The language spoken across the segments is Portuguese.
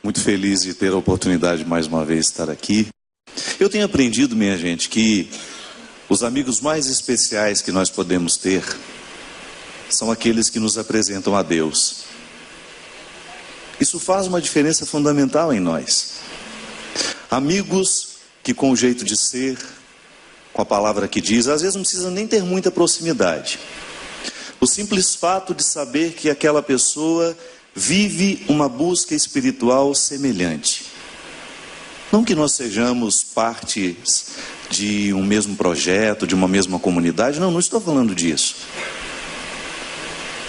Muito feliz de ter a oportunidade de mais uma vez estar aqui. Eu tenho aprendido, minha gente, que os amigos mais especiais que nós podemos ter são aqueles que nos apresentam a Deus. Isso faz uma diferença fundamental em nós. Amigos que com o jeito de ser, com a palavra que diz, às vezes não precisa nem ter muita proximidade. O simples fato de saber que aquela pessoa vive uma busca espiritual semelhante. Não que nós sejamos partes de um mesmo projeto, de uma mesma comunidade, não estou falando disso.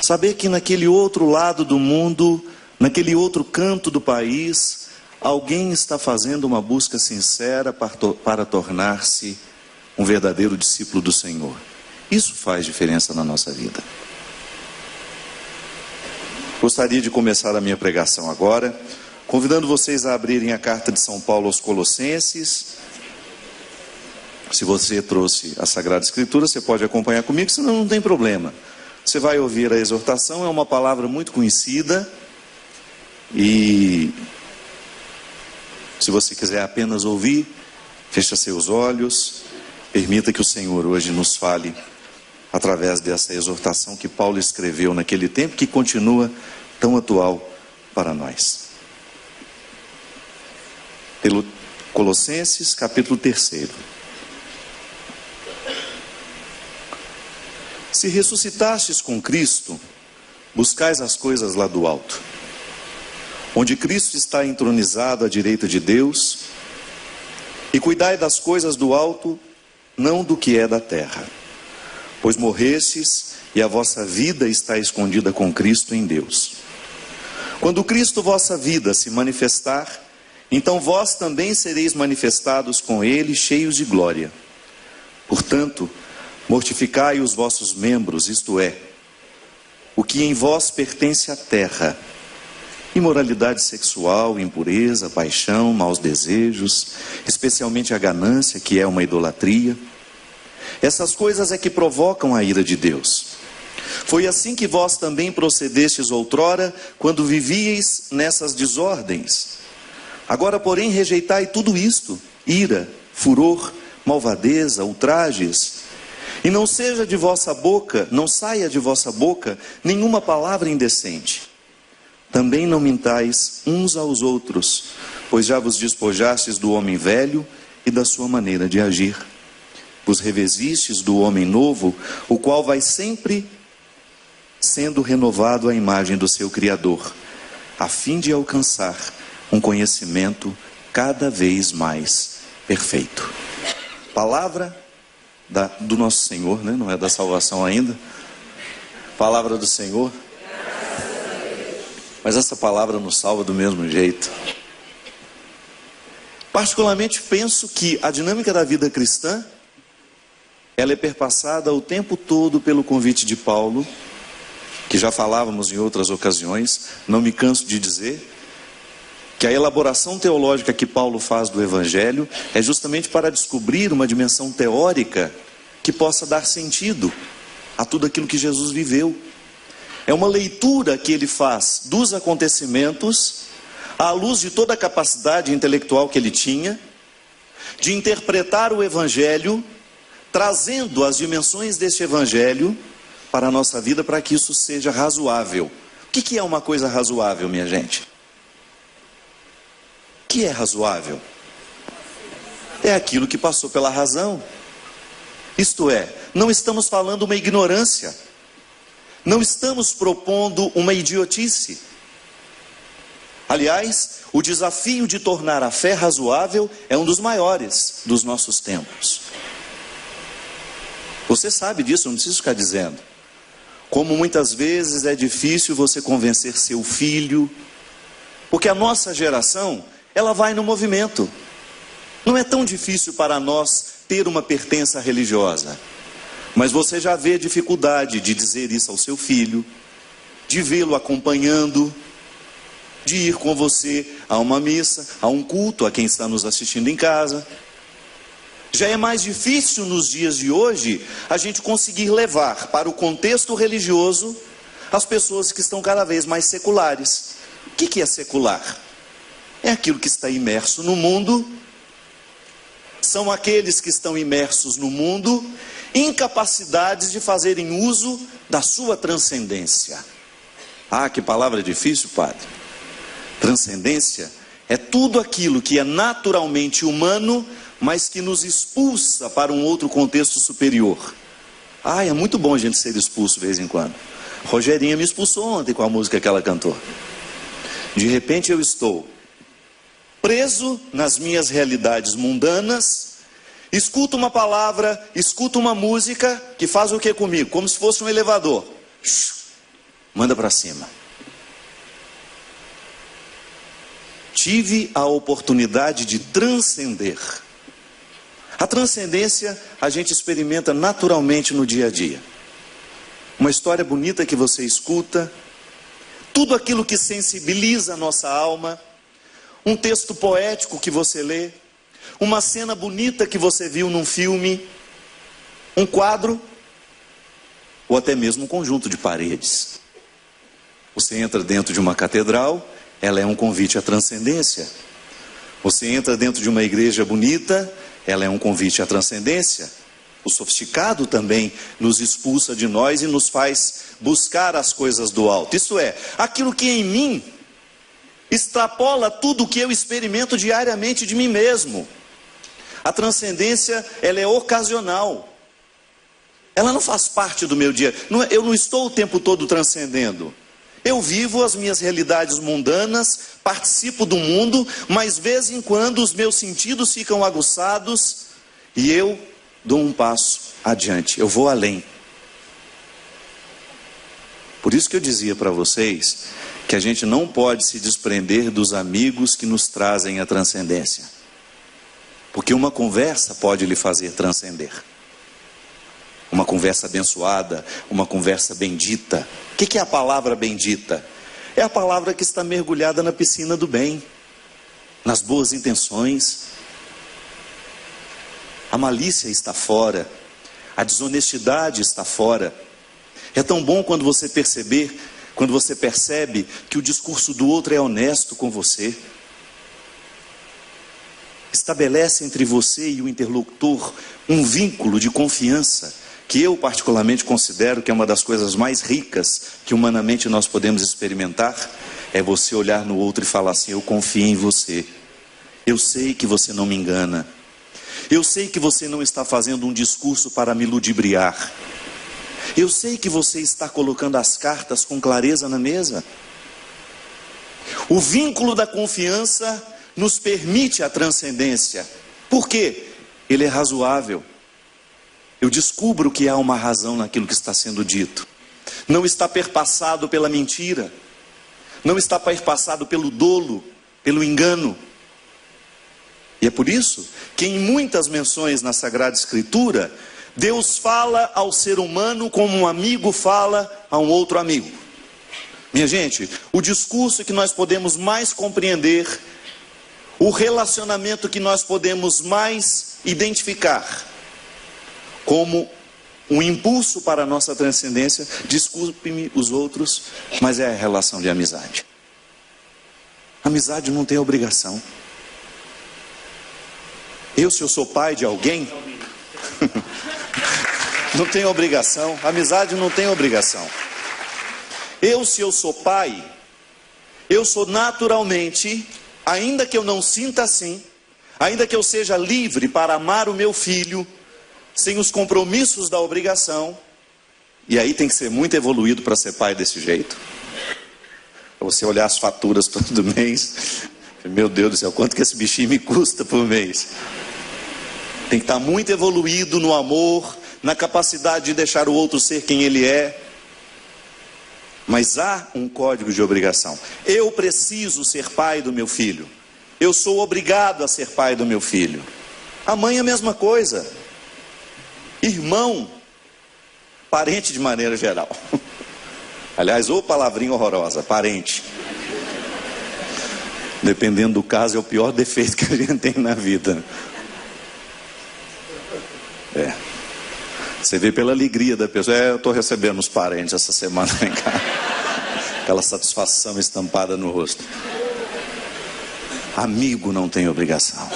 Saber que naquele outro lado do mundo, naquele outro canto do país, alguém está fazendo uma busca sincera para tornar-se um verdadeiro discípulo do Senhor. Isso faz diferença na nossa vida. Gostaria de começar a minha pregação agora, convidando vocês a abrirem a carta de São Paulo aos Colossenses. Se você trouxe a Sagrada Escritura, você pode acompanhar comigo, senão não tem problema. Você vai ouvir a exortação, é uma palavra muito conhecida. E se você quiser apenas ouvir, feche seus olhos, permita que o Senhor hoje nos fale através dessa exortação que Paulo escreveu naquele tempo, que continua tão atual para nós. Pelo Colossenses, capítulo 3. Se ressuscitastes com Cristo, buscais as coisas lá do alto, onde Cristo está entronizado à direita de Deus, e cuidai das coisas do alto, não do que é da terra. Pois morrestes e a vossa vida está escondida com Cristo em Deus. Quando Cristo vossa vida se manifestar, então vós também sereis manifestados com Ele, cheios de glória. Portanto, mortificai os vossos membros, isto é, o que em vós pertence à terra: imoralidade sexual, impureza, paixão, maus desejos, especialmente a ganância, que é uma idolatria. Essas coisas é que provocam a ira de Deus. Foi assim que vós também procedestes outrora, quando vivíeis nessas desordens. Agora, porém, rejeitai tudo isto: ira, furor, malvadeza, ultrajes. E não saia de vossa boca nenhuma palavra indecente. Também não mintais uns aos outros, pois já vos despojastes do homem velho e da sua maneira de agir. Vos revestistes do homem novo, o qual vai sempre sendo renovado à imagem do seu Criador, a fim de alcançar um conhecimento cada vez mais perfeito. Palavra do nosso Senhor, né? Não é da salvação ainda. Palavra do Senhor. Mas essa palavra nos salva do mesmo jeito. Particularmente penso que a dinâmica da vida cristã, ela é perpassada o tempo todo pelo convite de Paulo, que já falávamos em outras ocasiões. Não me canso de dizer que a elaboração teológica que Paulo faz do Evangelho é justamente para descobrir uma dimensão teórica que possa dar sentido a tudo aquilo que Jesus viveu. É uma leitura que ele faz dos acontecimentos à luz de toda a capacidade intelectual que ele tinha, de interpretar o Evangelho, trazendo as dimensões deste Evangelho para a nossa vida, para que isso seja razoável. O que é uma coisa razoável, minha gente? O que é razoável? É aquilo que passou pela razão. Isto é, não estamos falando uma ignorância, não estamos propondo uma idiotice. Aliás, o desafio de tornar a fé razoável é um dos maiores dos nossos tempos. Você sabe disso, não preciso ficar dizendo. Como muitas vezes é difícil você convencer seu filho, porque a nossa geração, ela vai no movimento. Não é tão difícil para nós ter uma pertença religiosa, mas você já vê a dificuldade de dizer isso ao seu filho, de vê-lo acompanhando, de ir com você a uma missa, a um culto, a quem está nos assistindo em casa. Já é mais difícil nos dias de hoje a gente conseguir levar para o contexto religioso as pessoas que estão cada vez mais seculares. O que é secular? é aquilo que está imerso no mundo, são aqueles que estão imersos no mundo, incapacitados de fazerem uso da sua transcendência. Ah, que palavra difícil, padre. Transcendência é tudo aquilo que é naturalmente humano, mas que nos expulsa para um outro contexto superior. Ah, é muito bom a gente ser expulso de vez em quando. Rogerinha me expulsou ontem com a música que ela cantou. De repente eu estou preso nas minhas realidades mundanas, escuto uma palavra, escuto uma música que faz o que comigo? Como se fosse um elevador. Manda para cima. Tive a oportunidade de transcender. A transcendência a gente experimenta naturalmente no dia a dia. Uma história bonita que você escuta, tudo aquilo que sensibiliza a nossa alma, um texto poético que você lê, uma cena bonita que você viu num filme, um quadro, ou até mesmo um conjunto de paredes. Você entra dentro de uma catedral, ela é um convite à transcendência. Você entra dentro de uma igreja bonita, ela é um convite à transcendência. O sofisticado também nos expulsa de nós e nos faz buscar as coisas do alto. Isto é, aquilo que em mim extrapola tudo o que eu experimento diariamente de mim mesmo. A transcendência, ela é ocasional. Ela não faz parte do meu dia. Eu não estou o tempo todo transcendendo. Eu vivo as minhas realidades mundanas, participo do mundo, mas de vez em quando os meus sentidos ficam aguçados e eu dou um passo adiante, eu vou além. Por isso que eu dizia para vocês que a gente não pode se desprender dos amigos que nos trazem a transcendência. Porque uma conversa pode lhe fazer transcender. Uma conversa abençoada, uma conversa bendita. O que é a palavra bendita? É a palavra que está mergulhada na piscina do bem, nas boas intenções. A malícia está fora, a desonestidade está fora. É tão bom quando você percebe que o discurso do outro é honesto com você. Estabelece entre você e o interlocutor um vínculo de confiança, que eu particularmente considero que é uma das coisas mais ricas que humanamente nós podemos experimentar, é você olhar no outro e falar assim: eu confio em você, eu sei que você não me engana, eu sei que você não está fazendo um discurso para me ludibriar, eu sei que você está colocando as cartas com clareza na mesa. O vínculo da confiança nos permite a transcendência. Por quê? Ele é razoável. Eu descubro que há uma razão naquilo que está sendo dito. Não está perpassado pela mentira. Não está perpassado pelo dolo, pelo engano. E é por isso que em muitas menções na Sagrada Escritura, Deus fala ao ser humano como um amigo fala a um outro amigo. Minha gente, o discurso que nós podemos mais compreender, o relacionamento que nós podemos mais identificar como um impulso para a nossa transcendência, desculpe-me os outros, mas é a relação de amizade. Amizade não tem obrigação. Se eu sou pai de alguém, não tem obrigação. Amizade não tem obrigação. Se eu sou pai, eu sou naturalmente, ainda que eu não sinta assim, ainda que eu seja livre para amar o meu filho, sem os compromissos da obrigação, e aí tem que ser muito evoluído para ser pai desse jeito. Você olhar as faturas todo mês, meu Deus do céu, quanto que esse bichinho me custa por mês? Tem que estar muito evoluído no amor, na capacidade de deixar o outro ser quem ele é. Mas há um código de obrigação. Eu preciso ser pai do meu filho. Eu sou obrigado a ser pai do meu filho. A mãe é a mesma coisa. Irmão, parente de maneira geral. Aliás, ô palavrinha horrorosa, parente. Dependendo do caso, é o pior defeito que a gente tem na vida. Você vê pela alegria da pessoa. Eu estou recebendo os parentes essa semana, vem cá. Aquela satisfação estampada no rosto. amigo não tem obrigação.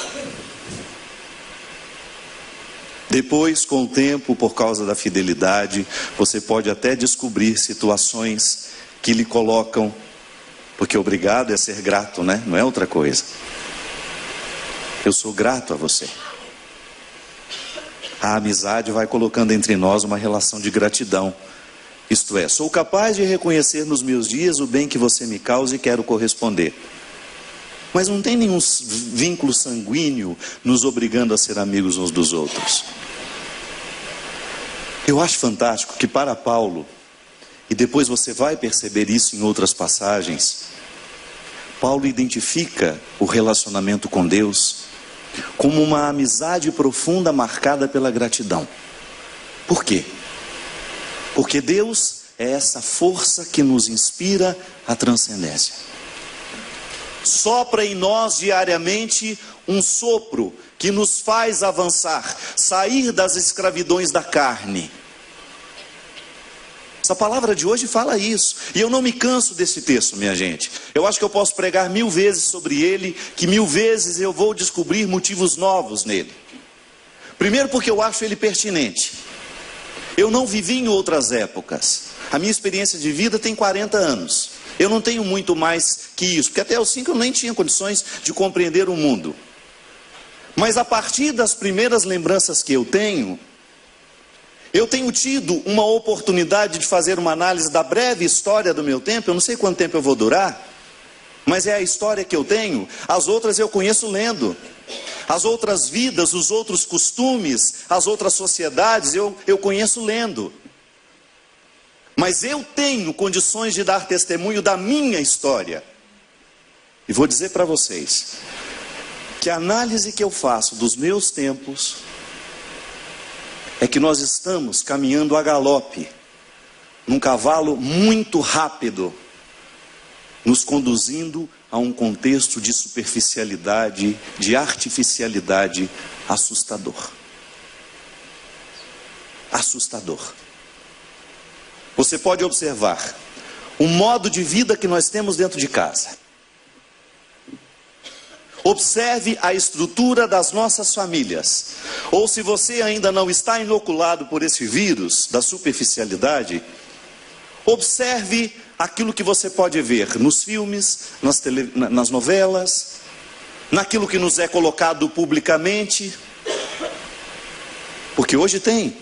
Depois, com o tempo, por causa da fidelidade, você pode até descobrir situações que lhe colocam, porque obrigado é ser grato, né? Não é outra coisa. Eu sou grato a você. A amizade vai colocando entre nós uma relação de gratidão. Isto é, sou capaz de reconhecer nos meus dias o bem que você me causa e quero corresponder. Mas não tem nenhum vínculo sanguíneo nos obrigando a ser amigos uns dos outros. Eu acho fantástico que para Paulo, e depois você vai perceber isso em outras passagens, Paulo identifica o relacionamento com Deus como uma amizade profunda marcada pela gratidão. Por quê? Porque Deus é essa força que nos inspira a transcendência. Sopra em nós diariamente um sopro que nos faz avançar, sair das escravidões da carne. Essa palavra de hoje fala isso, e eu não me canso desse texto, minha gente. Eu acho que eu posso pregar 1000 vezes sobre ele, que 1000 vezes eu vou descobrir motivos novos nele. Primeiro porque eu acho ele pertinente. Eu não vivi em outras épocas. A minha experiência de vida tem 40 anos. Eu não tenho muito mais que isso, porque até os 5 eu nem tinha condições de compreender o mundo. Mas a partir das primeiras lembranças que eu tenho tido uma oportunidade de fazer uma análise da breve história do meu tempo. Eu não sei quanto tempo eu vou durar, mas é a história que eu tenho. As outras eu conheço lendo. As outras vidas, os outros costumes, as outras sociedades eu conheço lendo. Mas eu tenho condições de dar testemunho da minha história. E vou dizer para vocês que a análise que eu faço dos meus tempos é que nós estamos caminhando a galope, num cavalo muito rápido, nos conduzindo a um contexto de superficialidade, de artificialidade assustador. Assustador. Você pode observar o modo de vida que nós temos dentro de casa. Observe a estrutura das nossas famílias. Ou se você ainda não está inoculado por esse vírus da superficialidade, observe aquilo que você pode ver nos filmes, nas novelas, naquilo que nos é colocado publicamente. Porque hoje tem.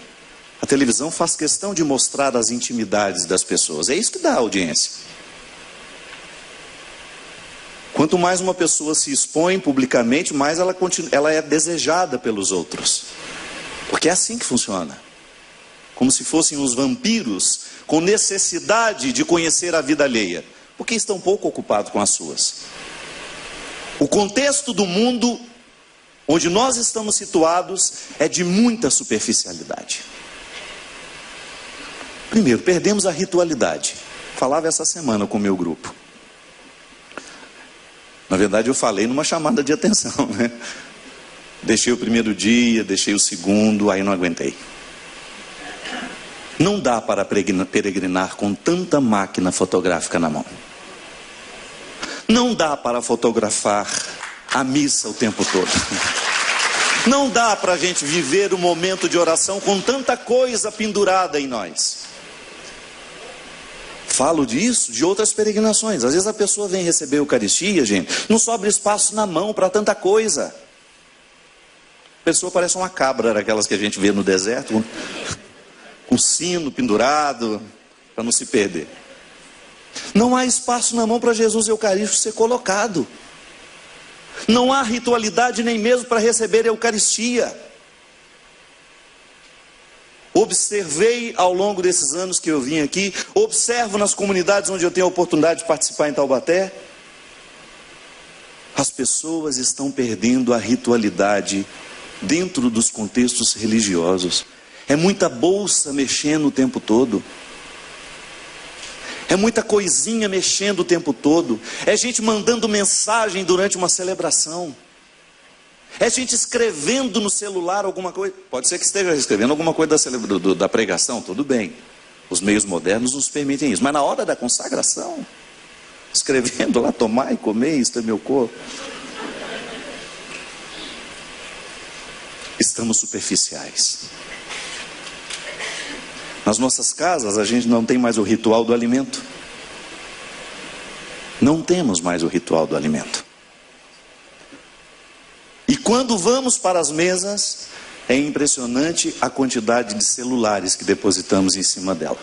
A televisão faz questão de mostrar as intimidades das pessoas. É isso que dá audiência. Quanto mais uma pessoa se expõe publicamente, mais ela é desejada pelos outros. Porque é assim que funciona. Como se fossem os vampiros com necessidade de conhecer a vida alheia, porque estão pouco ocupados com as suas. O contexto do mundo onde nós estamos situados é de muita superficialidade. Primeiro, perdemos a ritualidade. Falava essa semana com o meu grupo. Na verdade eu falei numa chamada de atenção, né? Deixei o primeiro dia, deixei o segundo, aí não aguentei. Não dá para peregrinar com tanta máquina fotográfica na mão. Não dá para fotografar a missa o tempo todo. Não dá para a gente viver o momento de oração com tanta coisa pendurada em nós. Falo disso de outras peregrinações. Às vezes a pessoa vem receber a Eucaristia, gente, não sobra espaço na mão para tanta coisa. A pessoa parece uma cabra, daquelas que a gente vê no deserto, com sino pendurado, para não se perder. Não há espaço na mão para Jesus Eucarístico ser colocado. Não há ritualidade nem mesmo para receber a Eucaristia. Observei ao longo desses anos que eu vim aqui, observo nas comunidades onde eu tenho a oportunidade de participar em Taubaté, as pessoas estão perdendo a ritualidade dentro dos contextos religiosos. É muita bolsa mexendo o tempo todo. É muita coisinha mexendo o tempo todo. É gente mandando mensagem durante uma celebração. É gente escrevendo no celular alguma coisa. Pode ser que esteja escrevendo alguma coisa da pregação, tudo bem. Os meios modernos nos permitem isso. Mas na hora da consagração, escrevendo lá, tomar e comer, isto é meu corpo. estamos superficiais. Nas nossas casas a gente não tem mais o ritual do alimento. Não temos mais o ritual do alimento. E quando vamos para as mesas, é impressionante a quantidade de celulares que depositamos em cima dela.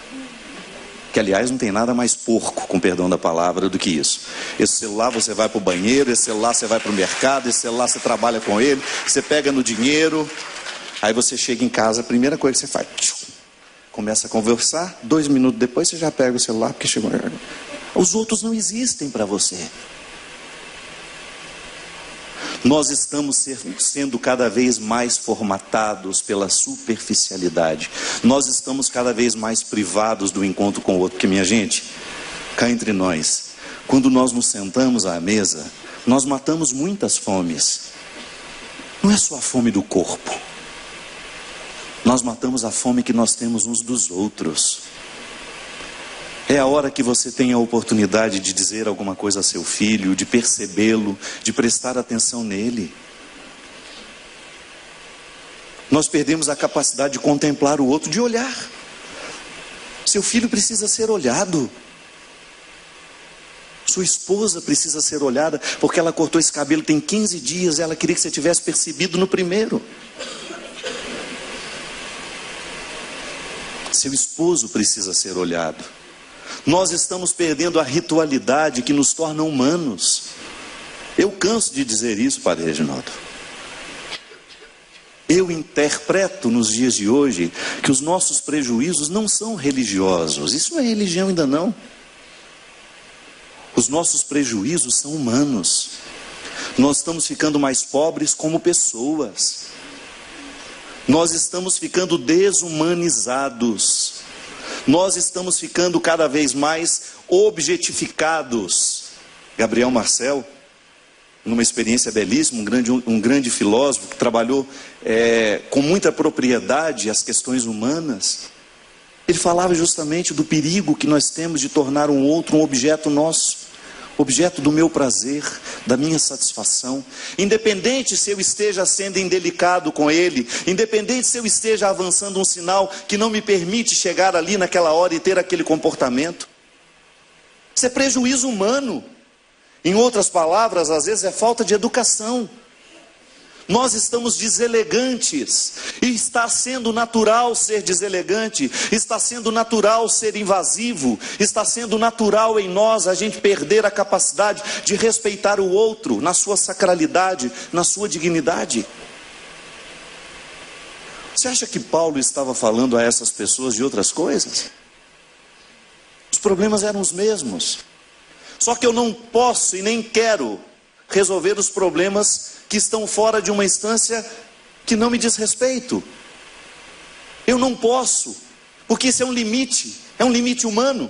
Que aliás não tem nada mais porco, com perdão da palavra, do que isso. Esse celular você vai para o banheiro, esse celular você vai para o mercado, esse celular você trabalha com ele, você pega no dinheiro, aí você chega em casa, a primeira coisa que você faz, começa a conversar, 2 minutos depois você já pega o celular, porque chegou. Os outros não existem para você. Nós estamos sendo cada vez mais formatados pela superficialidade. Nós estamos cada vez mais privados do encontro com o outro. Porque, minha gente, cá entre nós, quando nós nos sentamos à mesa, nós matamos muitas fomes. Não é só a fome do corpo. Nós matamos a fome que nós temos uns dos outros. É a hora que você tem a oportunidade de dizer alguma coisa a seu filho, de percebê-lo, de prestar atenção nele. Nós perdemos a capacidade de contemplar o outro, de olhar. Seu filho precisa ser olhado. Sua esposa precisa ser olhada, porque ela cortou esse cabelo tem 15 dias, ela queria que você tivesse percebido no primeiro. Seu esposo precisa ser olhado. Nós estamos perdendo a ritualidade que nos torna humanos. Eu canso de dizer isso, Padre Reginaldo. Eu interpreto nos dias de hoje que os nossos prejuízos não são religiosos. Isso não é religião ainda não. Os nossos prejuízos são humanos. Nós estamos ficando mais pobres como pessoas. Nós estamos ficando desumanizados. Nós estamos ficando cada vez mais objetificados. Gabriel Marcel, numa experiência belíssima, um grande filósofo que trabalhou com muita propriedade as questões humanas, ele falava justamente do perigo que nós temos de tornar um outro um objeto nosso, objeto do meu prazer, da minha satisfação. Independente se eu esteja sendo indelicado com ele, independente se eu esteja avançando um sinal que não me permite chegar ali naquela hora e ter aquele comportamento. Isso é prejuízo humano. Em outras palavras, às vezes é falta de educação. Nós estamos deselegantes, e está sendo natural ser deselegante, está sendo natural ser invasivo, está sendo natural em nós a gente perder a capacidade de respeitar o outro, na sua sacralidade, na sua dignidade. Você acha que Paulo estava falando a essas pessoas de outras coisas? Os problemas eram os mesmos, só que eu não posso e nem quero resolver os problemas que estão fora de uma instância que não me diz respeito. Eu não posso, porque isso é um limite humano.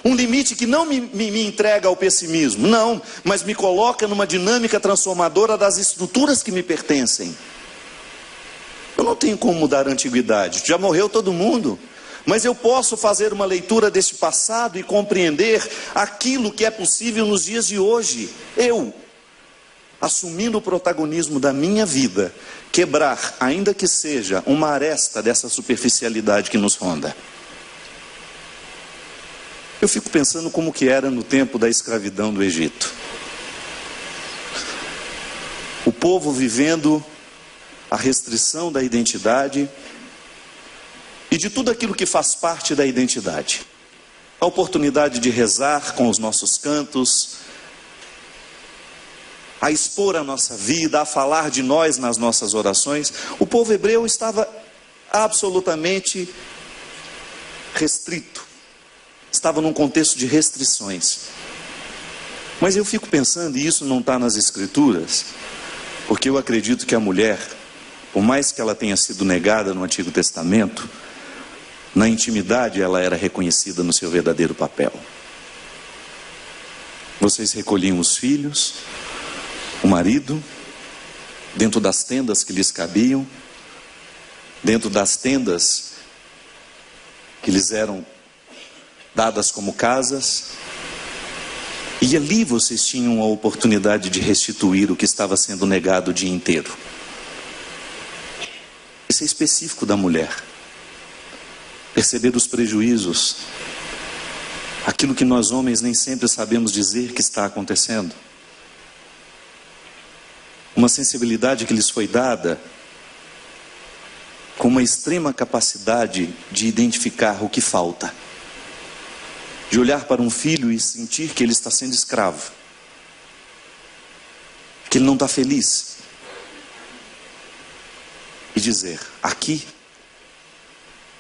Um limite que não me entrega ao pessimismo, não, mas me coloca numa dinâmica transformadora das estruturas que me pertencem. Eu não tenho como mudar a antiguidade, já morreu todo mundo. Mas eu posso fazer uma leitura deste passado e compreender aquilo que é possível nos dias de hoje. Eu, assumindo o protagonismo da minha vida, quebrar, ainda que seja uma aresta dessa superficialidade que nos ronda. Eu fico pensando como que era no tempo da escravidão do Egito. O povo vivendo a restrição da identidade e de tudo aquilo que faz parte da identidade. A oportunidade de rezar com os nossos cantos, a expor a nossa vida, a falar de nós nas nossas orações. O povo hebreu estava absolutamente restrito, estava num contexto de restrições. Mas eu fico pensando, e isso não está nas escrituras, porque eu acredito que a mulher, por mais que ela tenha sido negada no Antigo Testamento, na intimidade ela era reconhecida no seu verdadeiro papel. Vocês recolhiam os filhos, o marido, dentro das tendas que lhes cabiam, dentro das tendas que lhes eram dadas como casas, e ali vocês tinham a oportunidade de restituir o que estava sendo negado o dia inteiro. Isso é específico da mulher. Perceber os prejuízos, aquilo que nós homens nem sempre sabemos dizer que está acontecendo. Uma sensibilidade que lhes foi dada com uma extrema capacidade de identificar o que falta. De olhar para um filho e sentir que ele está sendo escravo. Que ele não está feliz. E dizer, aqui,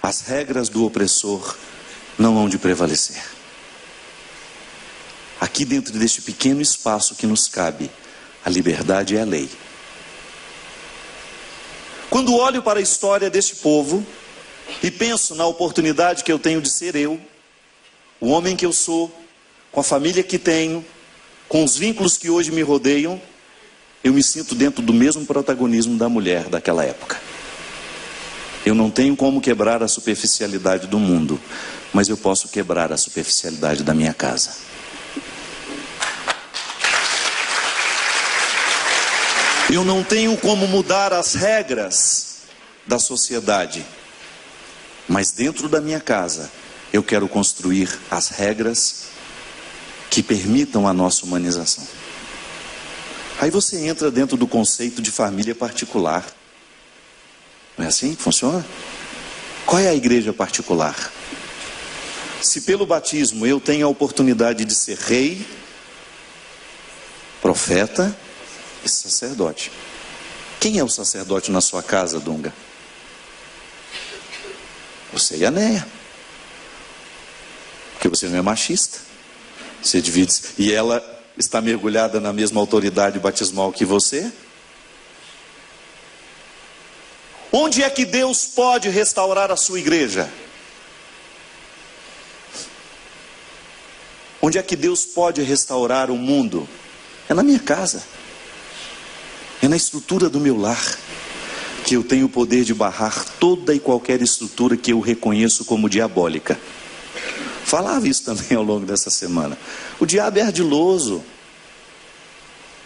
as regras do opressor não hão de prevalecer. Aqui dentro deste pequeno espaço que nos cabe, a liberdade é a lei. Quando olho para a história deste povo e penso na oportunidade que eu tenho de ser eu, o homem que eu sou, com a família que tenho, com os vínculos que hoje me rodeiam, eu me sinto dentro do mesmo protagonismo da mulher daquela época. Eu não tenho como quebrar a superficialidade do mundo, mas eu posso quebrar a superficialidade da minha casa. Eu não tenho como mudar as regras da sociedade, mas dentro da minha casa eu quero construir as regras que permitam a nossa humanização. Aí você entra dentro do conceito de família particular. Não é assim que funciona? Qual é a igreja particular? Se pelo batismo eu tenho a oportunidade de ser rei, profeta e sacerdote. Quem é o sacerdote na sua casa, Dunga? Você e a Néia. Porque você não é machista. Você divide. E ela está mergulhada na mesma autoridade batismal que você. Onde é que Deus pode restaurar a sua igreja? Onde é que Deus pode restaurar o mundo? É na minha casa. É na estrutura do meu lar que eu tenho o poder de barrar toda e qualquer estrutura que eu reconheço como diabólica. Falava isso também ao longo dessa semana. O diabo é ardiloso.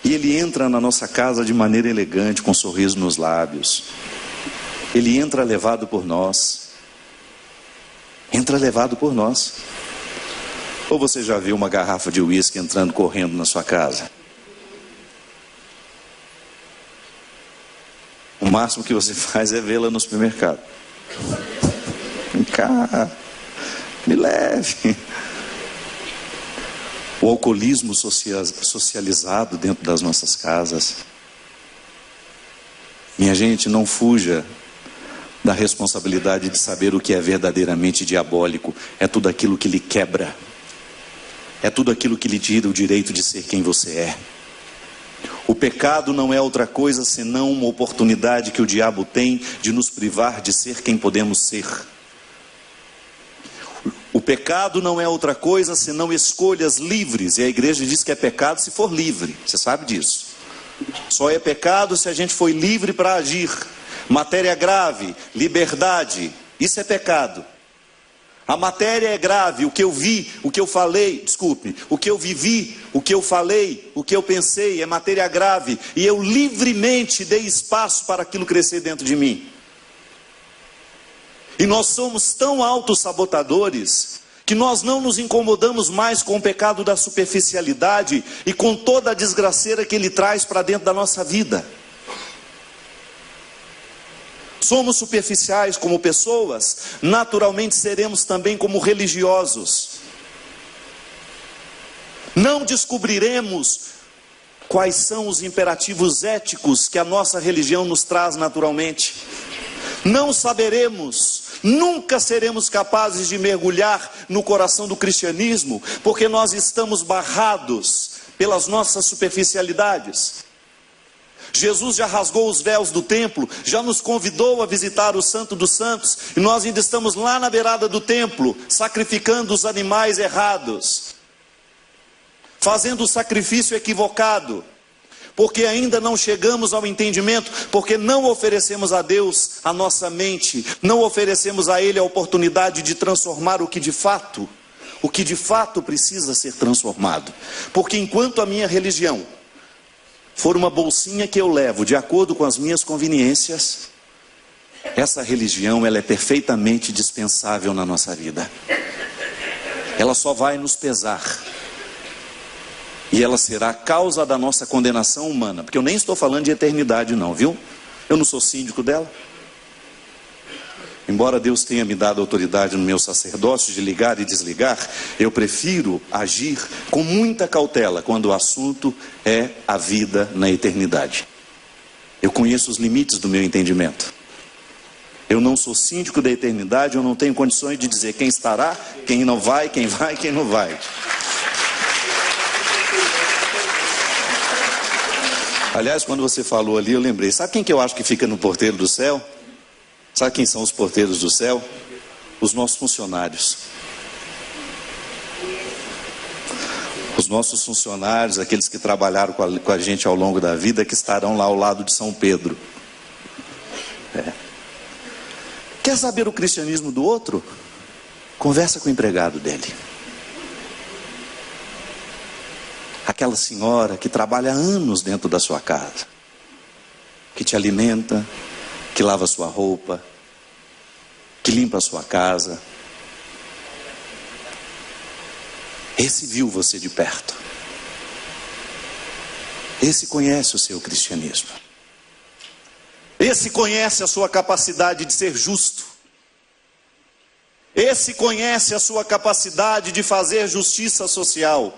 E ele entra na nossa casa de maneira elegante, com um sorriso nos lábios. Ele entra levado por nós. Entra levado por nós. Ou você já viu uma garrafa de uísque entrando correndo na sua casa? O máximo que você faz é vê-la no supermercado. Vem cá, me leve. O alcoolismo socializado dentro das nossas casas. Minha gente, não fuja da responsabilidade de saber o que é verdadeiramente diabólico. É tudo aquilo que lhe quebra. É tudo aquilo que lhe tira o direito de ser quem você é. O pecado não é outra coisa senão uma oportunidade que o diabo tem de nos privar de ser quem podemos ser. O pecado não é outra coisa senão escolhas livres. E a igreja diz que é pecado se for livre. Você sabe disso. Só é pecado se a gente foi livre para agir. Matéria grave, liberdade, isso é pecado. A matéria é grave, o que eu vi, o que eu falei, desculpe, o que eu vivi, o que eu falei, o que eu pensei é matéria grave. E eu livremente dei espaço para aquilo crescer dentro de mim. E nós somos tão autossabotadores que nós não nos incomodamos mais com o pecado da superficialidade e com toda a desgraceira que ele traz para dentro da nossa vida. Somos superficiais como pessoas, naturalmente seremos também como religiosos. Não descobriremos quais são os imperativos éticos que a nossa religião nos traz naturalmente. Não saberemos, nunca seremos capazes de mergulhar no coração do cristianismo, porque nós estamos barrados pelas nossas superficialidades. Jesus já rasgou os véus do templo, já nos convidou a visitar o Santo dos Santos, e nós ainda estamos lá na beirada do templo, sacrificando os animais errados, fazendo o sacrifício equivocado, porque ainda não chegamos ao entendimento, porque não oferecemos a Deus a nossa mente, não oferecemos a Ele a oportunidade de transformar o que de fato precisa ser transformado. Porque enquanto a minha religião for uma bolsinha que eu levo de acordo com as minhas conveniências, Essa religião, ela é perfeitamente dispensável na nossa vida. Ela só vai nos pesar. E ela será a causa da nossa condenação humana. Porque eu nem estou falando de eternidade não, viu? Eu não sou síndico dela. Embora Deus tenha me dado autoridade no meu sacerdócio de ligar e desligar, eu prefiro agir com muita cautela quando o assunto é a vida na eternidade. Eu conheço os limites do meu entendimento. Eu não sou síndico da eternidade, eu não tenho condições de dizer quem estará, quem não vai, quem não vai. Aliás, quando você falou ali, eu lembrei, sabe quem que eu acho que fica no porteiro do céu? Sabe quem são os porteiros do céu? Os nossos funcionários. Os nossos funcionários, aqueles que trabalharam com a gente ao longo da vida, que estarão lá ao lado de São Pedro. Quer saber o cristianismo do outro? Conversa com o empregado dele. Aquela senhora que trabalha anos dentro da sua casa, que te alimenta, que lava sua roupa, que limpa a sua casa. Esse viu você de perto. Esse conhece o seu cristianismo. Esse conhece a sua capacidade de ser justo. Esse conhece a sua capacidade de fazer justiça social.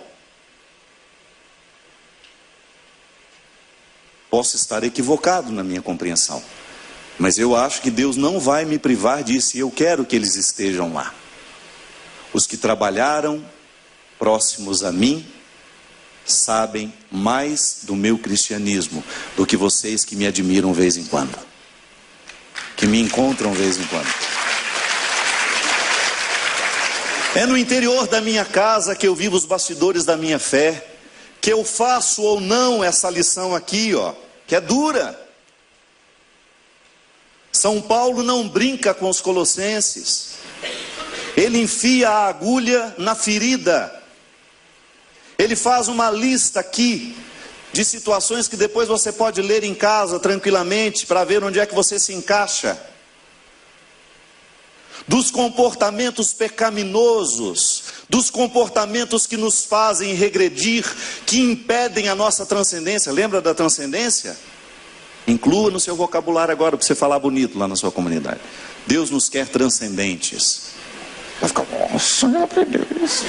Posso estar equivocado na minha compreensão, mas eu acho que Deus não vai me privar disso e eu quero que eles estejam lá. Os que trabalharam próximos a mim sabem mais do meu cristianismo do que vocês que me admiram de vez em quando, que me encontram de vez em quando. É no interior da minha casa que eu vivo os bastidores da minha fé, que eu faço ou não essa lição aqui, que é dura. São Paulo não brinca com os colossenses. Ele enfia a agulha na ferida. Ele faz uma lista aqui de situações que depois você pode ler em casa tranquilamente para ver onde é que você se encaixa. Dos comportamentos pecaminosos, dos comportamentos que nos fazem regredir, que impedem a nossa transcendência. Lembra da transcendência? Inclua no seu vocabulário agora para você falar bonito lá na sua comunidade. Deus nos quer transcendentes. Vai ficar, nossa, eu aprendi isso.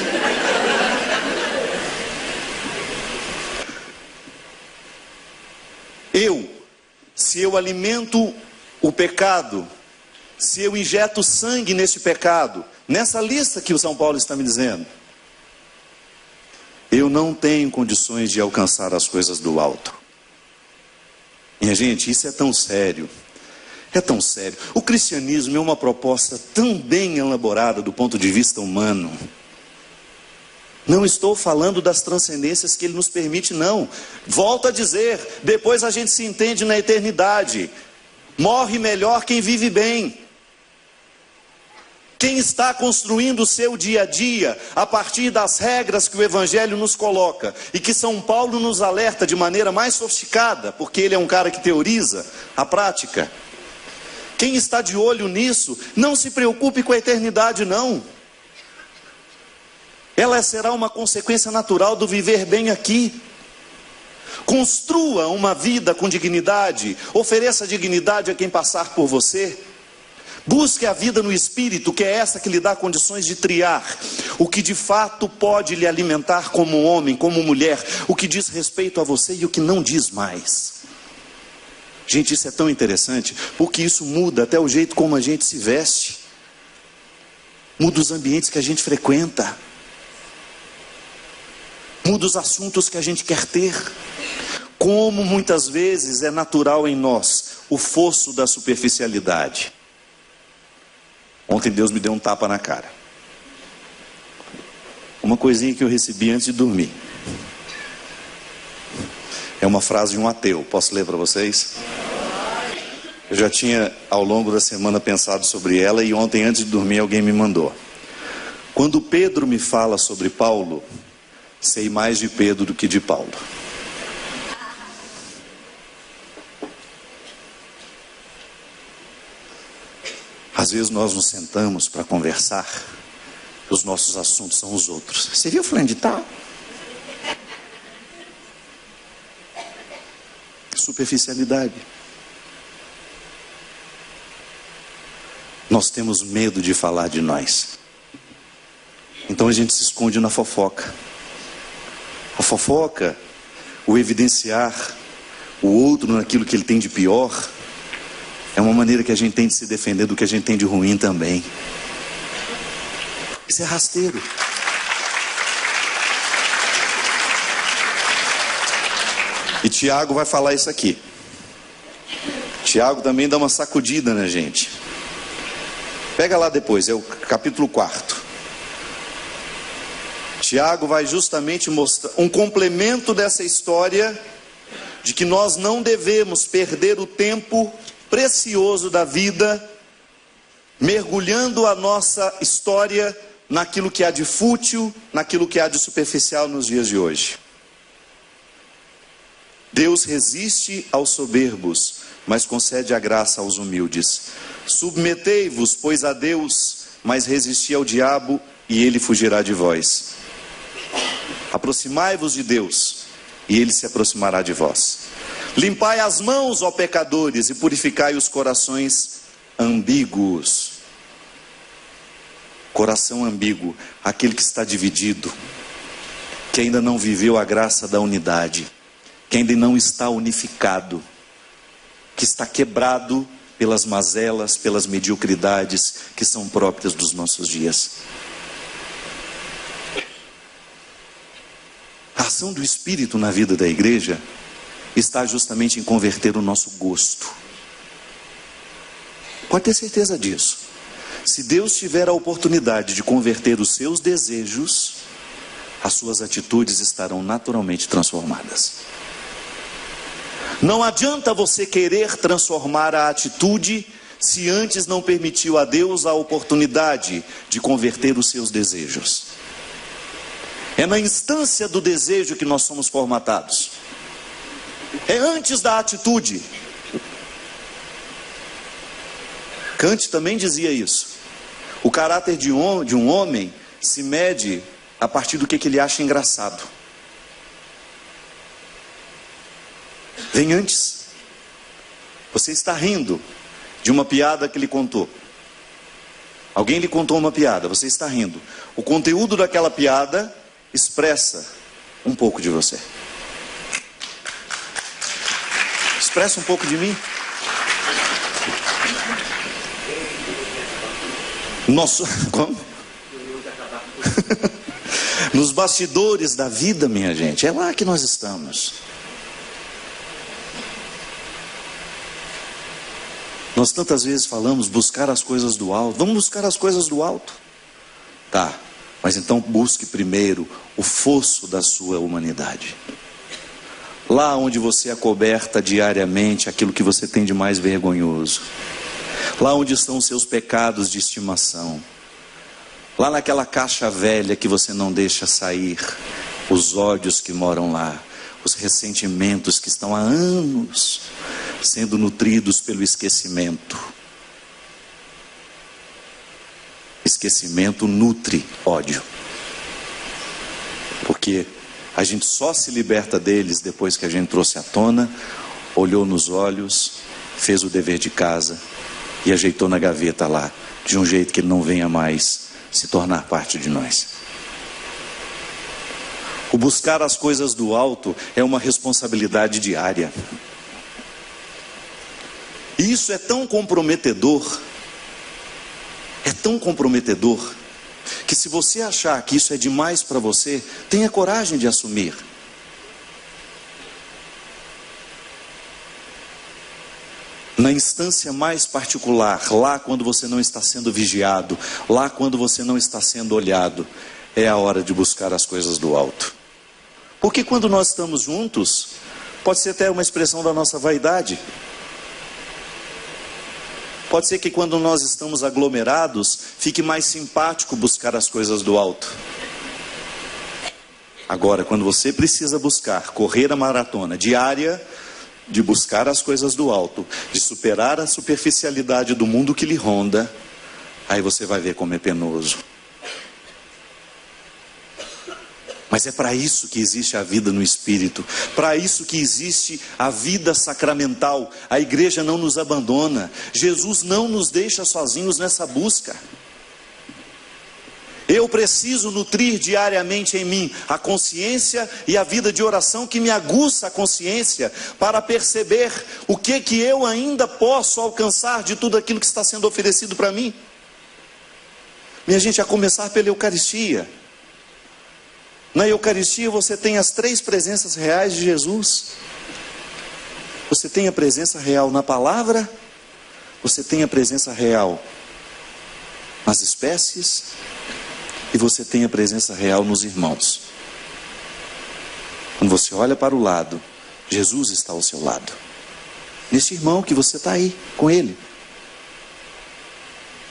Se eu alimento o pecado, se eu injeto sangue nesse pecado, nessa lista que o São Paulo está me dizendo, eu não tenho condições de alcançar as coisas do alto. Minha gente, isso é tão sério. É tão sério. O cristianismo é uma proposta tão bem elaborada do ponto de vista humano. Não estou falando das transcendências que ele nos permite, não. Volto a dizer, depois a gente se entende na eternidade. Morre melhor quem vive bem. Quem está construindo o seu dia a dia a partir das regras que o Evangelho nos coloca e que São Paulo nos alerta de maneira mais sofisticada, porque ele é um cara que teoriza a prática. Quem está de olho nisso, não se preocupe com a eternidade, não. Ela será uma consequência natural do viver bem aqui. Construa uma vida com dignidade, ofereça dignidade a quem passar por você. Busque a vida no Espírito, que é essa que lhe dá condições de triar o que de fato pode lhe alimentar como homem, como mulher, o que diz respeito a você e o que não diz mais. Gente, isso é tão interessante, porque isso muda até o jeito como a gente se veste, muda os ambientes que a gente frequenta, muda os assuntos que a gente quer ter. Como muitas vezes é natural em nós o fosso da superficialidade. Ontem Deus me deu um tapa na cara. Uma coisinha que eu recebi antes de dormir. É uma frase de um ateu. Posso ler para vocês? Eu já tinha ao longo da semana pensado sobre ela e ontem antes de dormir alguém me mandou. Quando Pedro me fala sobre Paulo, sei mais de Pedro do que de Paulo. Às vezes nós nos sentamos para conversar, os nossos assuntos são os outros. Você viu fulano de tal? Superficialidade. Nós temos medo de falar de nós. Então a gente se esconde na fofoca. A fofoca, o evidenciar o outro naquilo que ele tem de pior, é uma maneira que a gente tem de se defender do que a gente tem de ruim também. Isso é rasteiro. E Tiago vai falar isso aqui. Tiago também dá uma sacudida na gente. Pega lá depois, é o capítulo 4. Tiago vai justamente mostrar um complemento dessa história de que nós não devemos perder o tempo precioso da vida mergulhando a nossa história naquilo que há de fútil, naquilo que há de superficial nos dias de hoje. Deus resiste aos soberbos, mas concede a graça aos humildes. Submetei-vos, pois, a Deus, mas resisti ao diabo, e ele fugirá de vós. Aproximai-vos de Deus, e ele se aproximará de vós. Limpai as mãos, ó pecadores, e purificai os corações ambíguos. Coração ambíguo, aquele que está dividido, que ainda não viveu a graça da unidade, que ainda não está unificado, que está quebrado pelas mazelas, pelas mediocridades que são próprias dos nossos dias. A ação do Espírito na vida da igreja está justamente em converter o nosso gosto. Pode ter certeza disso. Se Deus tiver a oportunidade de converter os seus desejos, as suas atitudes estarão naturalmente transformadas. Não adianta você querer transformar a atitude se antes não permitiu a Deus a oportunidade de converter os seus desejos. É na instância do desejo que nós somos formatados. É antes da atitude. Kant também dizia isso. O caráter de um homem se mede a partir do que ele acha engraçado. Vem antes. Você está rindo de uma piada que ele contou. Alguém lhe contou uma piada, você está rindo. O conteúdo daquela piada expressa um pouco de você. Expressa um pouco de mim. Como? Nos bastidores da vida, minha gente, é lá que nós estamos. Nós tantas vezes falamos buscar as coisas do alto. Vamos buscar as coisas do alto. Tá, mas então busque primeiro o fosso da sua humanidade. Lá onde você acoberta diariamente aquilo que você tem de mais vergonhoso. Lá onde estão os seus pecados de estimação. Lá naquela caixa velha que você não deixa sair. Os ódios que moram lá. Os ressentimentos que estão há anos sendo nutridos pelo esquecimento. Esquecimento nutre ódio. Porque a gente só se liberta deles depois que a gente trouxe à tona, olhou nos olhos, fez o dever de casa e ajeitou na gaveta lá, de um jeito que ele não venha mais se tornar parte de nós. O buscar as coisas do alto é uma responsabilidade diária. E isso é tão comprometedor, que se você achar que isso é demais para você, tenha coragem de assumir. Na instância mais particular, lá quando você não está sendo vigiado, lá quando você não está sendo olhado, é a hora de buscar as coisas do alto. Porque quando nós estamos juntos, pode ser até uma expressão da nossa vaidade. Pode ser que quando nós estamos aglomerados, fique mais simpático buscar as coisas do alto. Agora, quando você precisa buscar, correr a maratona diária, de buscar as coisas do alto, de superar a superficialidade do mundo que lhe ronda, Aí você vai ver como é penoso. Mas é para isso que existe a vida no Espírito, para isso que existe a vida sacramental. A igreja não nos abandona, Jesus não nos deixa sozinhos nessa busca. Eu preciso nutrir diariamente em mim a consciência e a vida de oração que me aguça a consciência para perceber o que eu ainda posso alcançar de tudo aquilo que está sendo oferecido para mim. Minha gente, a começar pela Eucaristia. Na Eucaristia você tem as 3 presenças reais de Jesus. Você tem a presença real na palavra, você tem a presença real nas espécies e você tem a presença real nos irmãos. Quando você olha para o lado, Jesus está ao seu lado. Nesse irmão que você está aí com ele.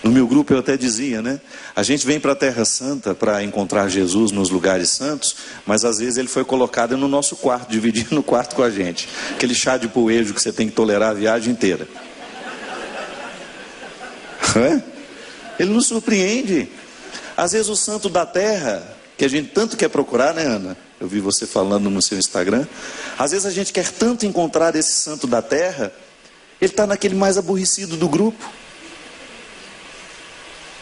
No meu grupo eu até dizia, né? A gente vem para a Terra Santa para encontrar Jesus nos lugares santos, mas às vezes ele foi colocado no nosso quarto, dividindo no quarto com a gente. Aquele chá de poejo que você tem que tolerar a viagem inteira. Ele nos surpreende. Às vezes o santo da terra, que a gente tanto quer procurar, né, Ana? Eu vi você falando no seu Instagram. Às vezes a gente quer tanto encontrar esse santo da terra, ele está naquele mais aborrecido do grupo.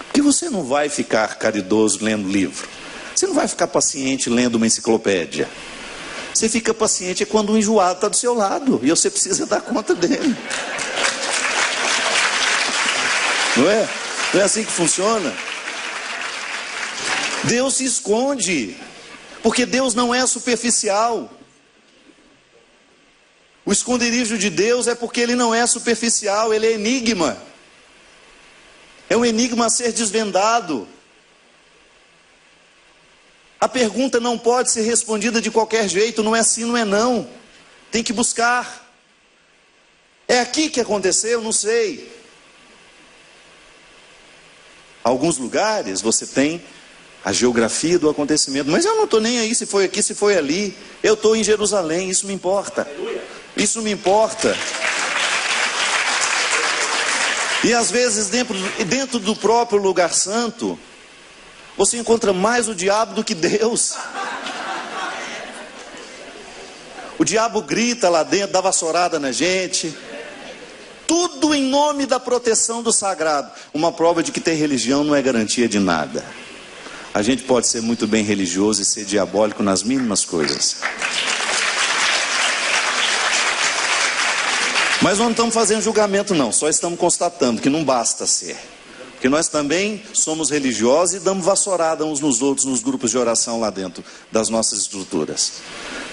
Porque você não vai ficar caridoso lendo livro. Você não vai ficar paciente lendo uma enciclopédia. Você fica paciente quando o enjoado está do seu lado e você precisa dar conta dele. Não é? Não é assim que funciona? Deus se esconde, porque Deus não é superficial. O esconderijo de Deus é porque Ele não é superficial, Ele é enigma. É um enigma a ser desvendado. A pergunta não pode ser respondida de qualquer jeito, não é sim, não é não. Tem que buscar. É aqui que aconteceu? Não sei. Alguns lugares você tem a geografia do acontecimento, mas eu não estou nem aí se foi aqui, se foi ali. Eu estou em Jerusalém, isso me importa. Isso me importa. E às vezes dentro do próprio lugar santo, você encontra mais o diabo do que Deus. O diabo grita lá dentro, dá vassourada na gente. Tudo em nome da proteção do sagrado. Uma prova de que ter religião não é garantia de nada. A gente pode ser muito bem religioso e ser diabólico nas mínimas coisas. Mas não estamos fazendo julgamento não, só estamos constatando que não basta ser. Porque nós também somos religiosos e damos vassourada uns nos outros nos grupos de oração lá dentro das nossas estruturas.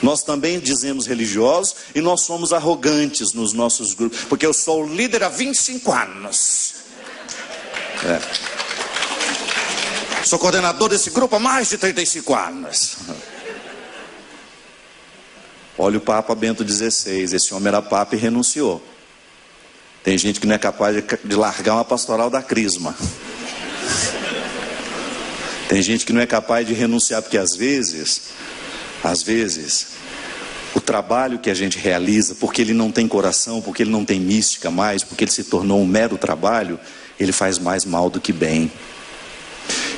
Nós também dizemos religiosos e nós somos arrogantes nos nossos grupos. Porque eu sou o líder há 25 anos. Sou coordenador desse grupo há mais de 35 anos. Olha o Papa Bento XVI, esse homem era Papa e renunciou. Tem gente que não é capaz de largar uma pastoral da Crisma. Tem gente que não é capaz de renunciar, porque às vezes, o trabalho que a gente realiza, porque ele não tem coração, porque ele não tem mística mais, porque ele se tornou um mero trabalho, ele faz mais mal do que bem.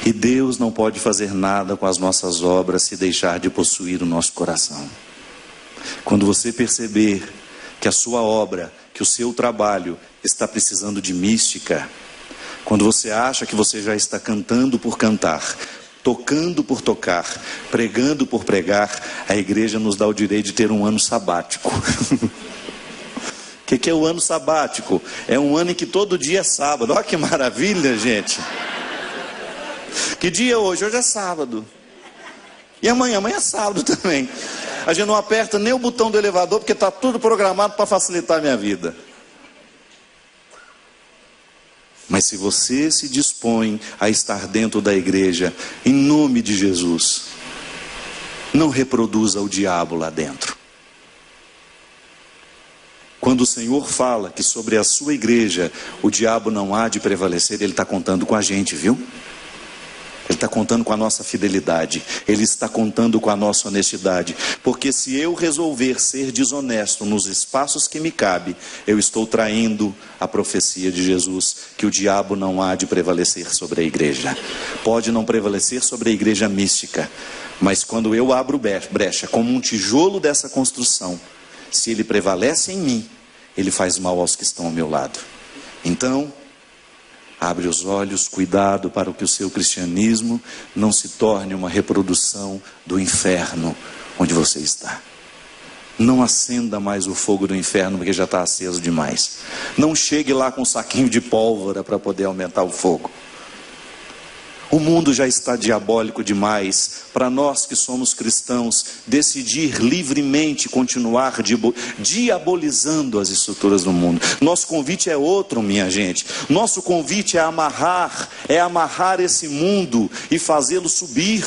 E Deus não pode fazer nada com as nossas obras se deixar de possuir o nosso coração. Quando você perceber que a sua obra, que o seu trabalho está precisando de mística, quando você acha que você já está cantando por cantar, tocando por tocar, pregando por pregar, a igreja nos dá o direito de ter um ano sabático. O que é o ano sabático? É um ano em que todo dia é sábado. Olha que maravilha, gente. Que dia é hoje? Hoje é sábado. E amanhã é sábado também. A gente não aperta nem o botão do elevador, porque está tudo programado para facilitar a minha vida. Mas se você se dispõe a estar dentro da igreja, em nome de Jesus, não reproduza o diabo lá dentro. Quando o Senhor fala que sobre a sua igreja o diabo não há de prevalecer, Ele está contando com a gente, viu? Ele Ele está contando com a nossa fidelidade. Ele está contando com a nossa honestidade. Porque se eu resolver ser desonesto nos espaços que me cabe, eu estou traindo a profecia de Jesus, que o diabo não há de prevalecer sobre a igreja. Pode não prevalecer sobre a igreja mística, mas quando eu abro brecha como um tijolo dessa construção, se ele prevalece em mim, ele faz mal aos que estão ao meu lado. Então, abre os olhos, cuidado para que o seu cristianismo não se torne uma reprodução do inferno onde você está. Não acenda mais o fogo do inferno, porque já está aceso demais. Não chegue lá com um saquinho de pólvora para poder aumentar o fogo. O mundo já está diabólico demais para nós que somos cristãos decidir livremente continuar diabolizando as estruturas do mundo. Nosso convite é outro, minha gente. Nosso convite é amarrar esse mundo e fazê-lo subir.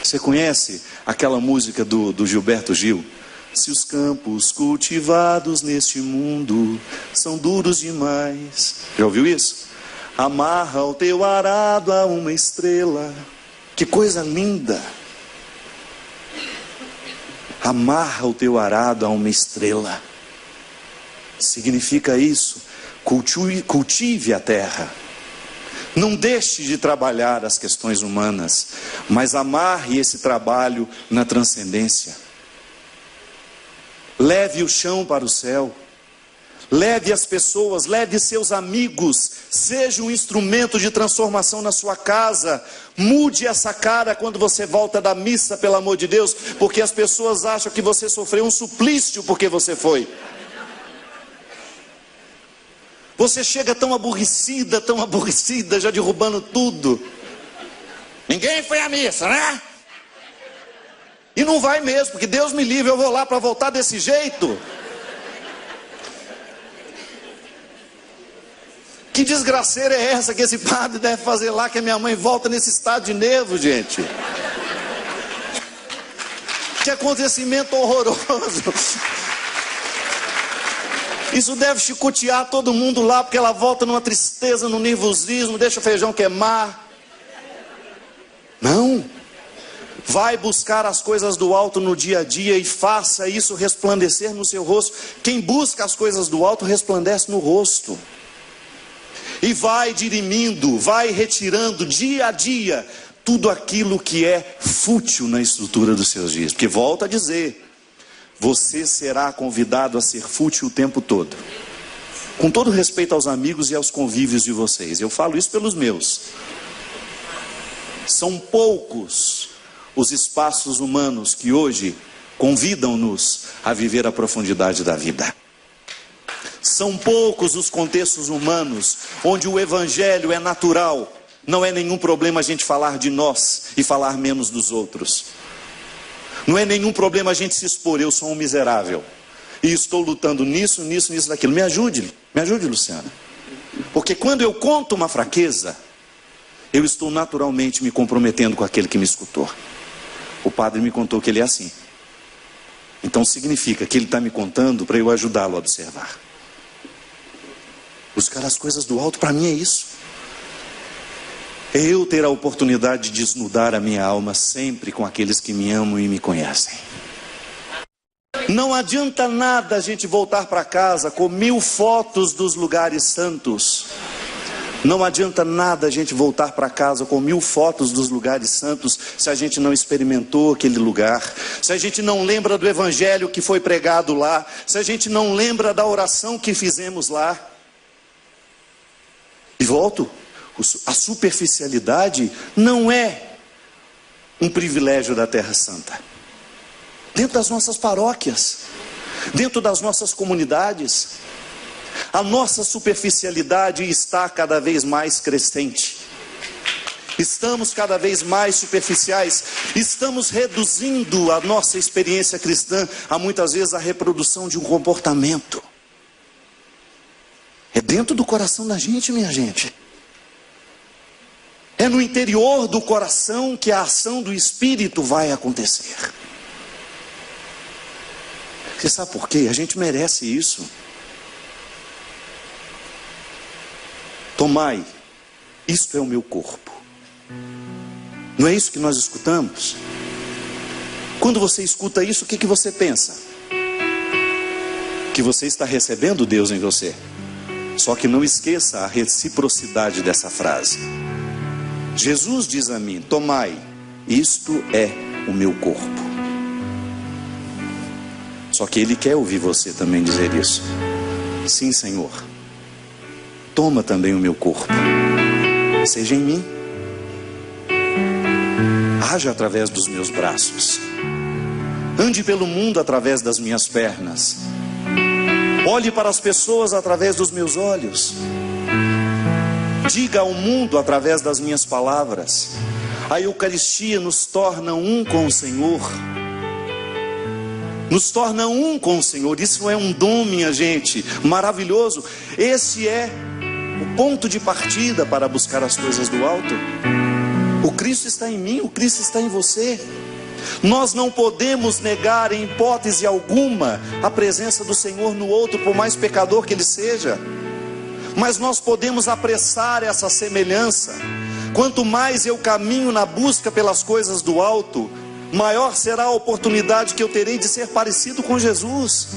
Você conhece aquela música do Gilberto Gil? Se os campos cultivados neste mundo são duros demais. Já ouviu isso? Amarra o teu arado a uma estrela. Que coisa linda. Amarra o teu arado a uma estrela. Significa isso. Cultive a terra. Não deixe de trabalhar as questões humanas, mas amarre esse trabalho na transcendência. Leve o chão para o céu. Leve as pessoas, leve seus amigos, seja um instrumento de transformação na sua casa. Mude essa cara quando você volta da missa, pelo amor de Deus, porque as pessoas acham que você sofreu um suplício porque você foi. Você chega tão aborrecida, já derrubando tudo. Ninguém foi à missa, né? E não vai mesmo, porque Deus me livre, eu vou lá para voltar desse jeito. Que desgraceira é essa que esse padre deve fazer lá, que a minha mãe volta nesse estado de nervo, gente? Que acontecimento horroroso. Isso deve chicotear todo mundo lá, porque ela volta numa tristeza, num nervosismo, deixa o feijão queimar. Não. Vai buscar as coisas do alto no dia a dia e faça isso resplandecer no seu rosto. Quem busca as coisas do alto resplandece no rosto. E vai dirimindo, vai retirando dia a dia tudo aquilo que é fútil na estrutura dos seus dias. Porque volta a dizer, você será convidado a ser fútil o tempo todo. Com todo respeito aos amigos e aos convívios de vocês. Eu falo isso pelos meus. São poucos os espaços humanos que hoje convidam-nos a viver a profundidade da vida. São poucos os contextos humanos onde o evangelho é natural. Não é nenhum problema a gente falar de nós e falar menos dos outros. Não é nenhum problema a gente se expor. Eu sou um miserável e estou lutando nisso, daquilo. Me ajude, Luciana. Porque quando eu conto uma fraqueza, eu estou naturalmente me comprometendo com aquele que me escutou. O padre me contou que ele é assim. Então significa que ele está me contando para eu ajudá-lo a observar. Buscar as coisas do alto, para mim é isso. É eu ter a oportunidade de desnudar a minha alma sempre com aqueles que me amam e me conhecem. Não adianta nada a gente voltar para casa com 1000 fotos dos lugares santos. Não adianta nada a gente voltar para casa com 1000 fotos dos lugares santos se a gente não experimentou aquele lugar, se a gente não lembra do evangelho que foi pregado lá, se a gente não lembra da oração que fizemos lá. E volto, a superficialidade não é um privilégio da Terra Santa. Dentro das nossas paróquias, dentro das nossas comunidades, a nossa superficialidade está cada vez mais crescente. Estamos cada vez mais superficiais, estamos reduzindo a nossa experiência cristã a muitas vezes a reprodução de um comportamento. É dentro do coração da gente, minha gente. É no interior do coração que a ação do Espírito vai acontecer. Você sabe por quê? A gente merece isso. Tomai, isto é o meu corpo. Não é isso que nós escutamos? Quando você escuta isso, o que você pensa? Que você está recebendo Deus em você. Só que não esqueça a reciprocidade dessa frase. Jesus diz a mim: tomai, isto é o meu corpo. Só que Ele quer ouvir você também dizer isso. Sim, Senhor, toma também o meu corpo, seja em mim, haja através dos meus braços, ande pelo mundo através das minhas pernas, olhe para as pessoas através dos meus olhos, diga ao mundo através das minhas palavras. A Eucaristia nos torna um com o Senhor, nos torna um com o Senhor. Isso é um dom, minha gente, maravilhoso. Esse é o ponto de partida para buscar as coisas do alto. O Cristo está em mim, o Cristo está em você. Nós não podemos negar em hipótese alguma a presença do Senhor no outro, por mais pecador que ele seja. Mas nós podemos apressar essa semelhança. Quanto mais eu caminho na busca pelas coisas do alto, maior será a oportunidade que eu terei de ser parecido com Jesus.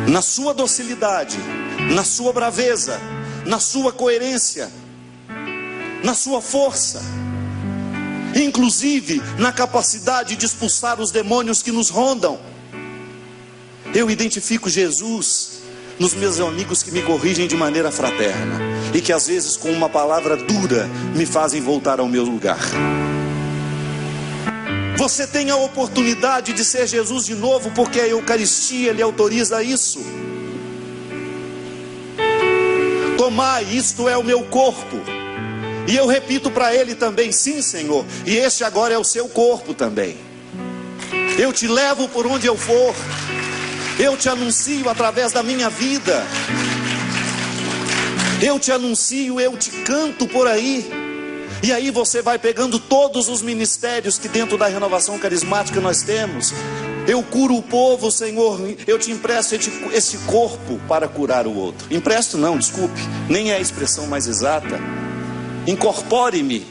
Na sua docilidade, na sua braveza, na sua coerência, na sua força, inclusive na capacidade de expulsar os demônios que nos rondam. Eu identifico Jesus nos meus amigos que me corrigem de maneira fraterna e que às vezes com uma palavra dura me fazem voltar ao meu lugar. Você tem a oportunidade de ser Jesus de novo, porque a Eucaristia lhe autoriza isso. Tomai, isto é o meu corpo. E eu repito para ele também: sim, Senhor, e este agora é o seu corpo também. Eu te levo por onde eu for, eu te anuncio através da minha vida, eu te anuncio, eu te canto por aí. E aí você vai pegando todos os ministérios que dentro da renovação carismática nós temos. Eu curo o povo, Senhor, eu te empresto esse corpo para curar o outro. Empresto não, desculpe, nem é a expressão mais exata. Incorpore-me.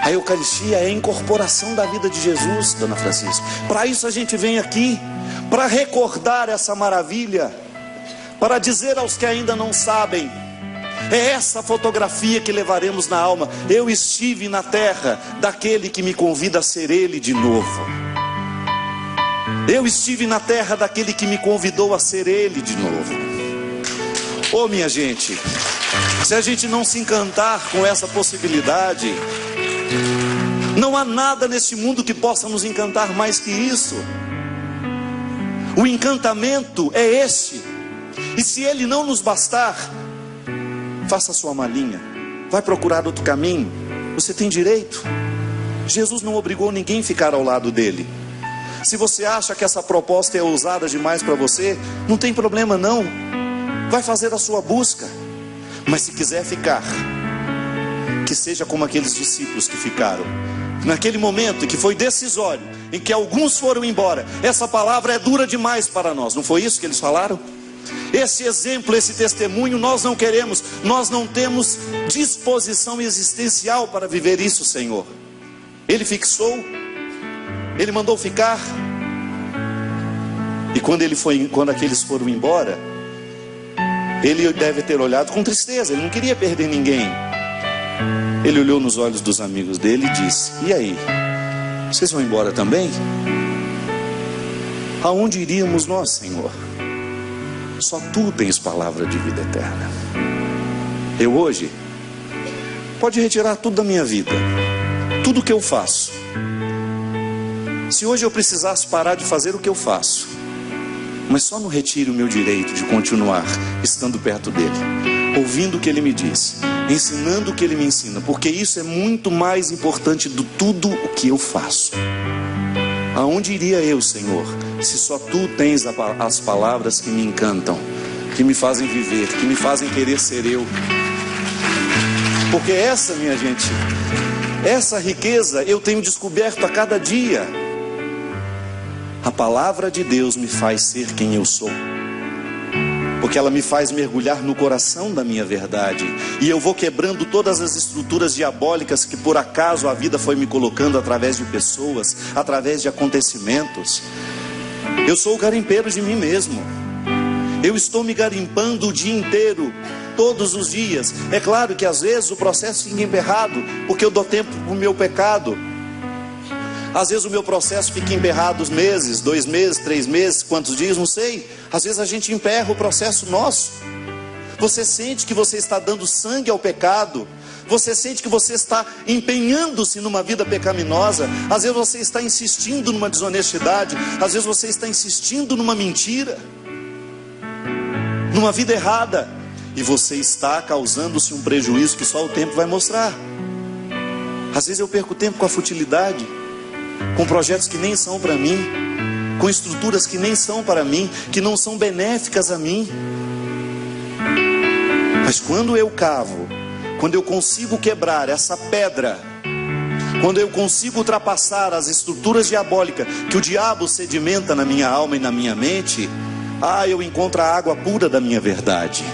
A Eucaristia é a incorporação da vida de Jesus, Dona Francisca. Para isso a gente vem aqui, para recordar essa maravilha, para dizer aos que ainda não sabem. É essa fotografia que levaremos na alma. Eu estive na terra daquele que me convida a ser ele de novo. Eu estive na terra daquele que me convidou a ser ele de novo. Oh, minha gente, se a gente não se encantar com essa possibilidade, não há nada neste mundo que possa nos encantar mais que isso. O encantamento é esse. E se ele não nos bastar, faça a sua malinha, vai procurar outro caminho. Você tem direito. Jesus não obrigou ninguém a ficar ao lado dele. Se você acha que essa proposta é ousada demais para você, não tem problema não. Vai fazer a sua busca. Mas se quiser ficar, que seja como aqueles discípulos que ficaram. Naquele momento que foi decisório, em que alguns foram embora. Essa palavra é dura demais para nós. Não foi isso que eles falaram? Esse exemplo, esse testemunho nós não queremos. Nós não temos disposição existencial para viver isso, Senhor. Ele fixou, ele mandou ficar. E quando aqueles foram embora, ele deve ter olhado com tristeza. Ele não queria perder ninguém. Ele olhou nos olhos dos amigos dele e disse: e aí, vocês vão embora também? Aonde iríamos nós, Senhor? Só tu tens palavra de vida eterna. Eu hoje, pode retirar tudo da minha vida, tudo que eu faço. Se hoje eu precisasse parar de fazer o que eu faço, mas só não retire o meu direito de continuar estando perto dele, ouvindo o que ele me diz, ensinando o que ele me ensina, porque isso é muito mais importante do tudo o que eu faço. Aonde iria eu, Senhor, se só tu tens as palavras que me encantam, que me fazem viver, que me fazem querer ser eu? Porque essa, minha gente, essa riqueza eu tenho descoberto a cada dia. A palavra de Deus me faz ser quem eu sou. porque ela me faz mergulhar no coração da minha verdade, e eu vou quebrando todas as estruturas diabólicas que por acaso a vida foi me colocando através de pessoas, através de acontecimentos. Eu sou o garimpeiro de mim mesmo. Eu estou me garimpando o dia inteiro, todos os dias. É claro que às vezes o processo fica emperrado, porque eu dou tempo para o meu pecado. Às vezes o meu processo fica emperrado meses, 2 meses, 3 meses, quantos dias, não sei. Às vezes a gente emperra o processo nosso. Você sente que você está dando sangue ao pecado. Você sente que você está empenhando-se numa vida pecaminosa. Às vezes você está insistindo numa desonestidade. Às vezes você está insistindo numa mentira, numa vida errada. E você está causando-se um prejuízo que só o tempo vai mostrar. Às vezes eu perco tempo com a futilidade, com projetos que nem são para mim, com estruturas que nem são para mim, que não são benéficas a mim. Mas quando eu cavo, quando eu consigo quebrar essa pedra, quando eu consigo ultrapassar as estruturas diabólicas que o diabo sedimenta na minha alma e na minha mente, eu encontro a água pura da minha verdade.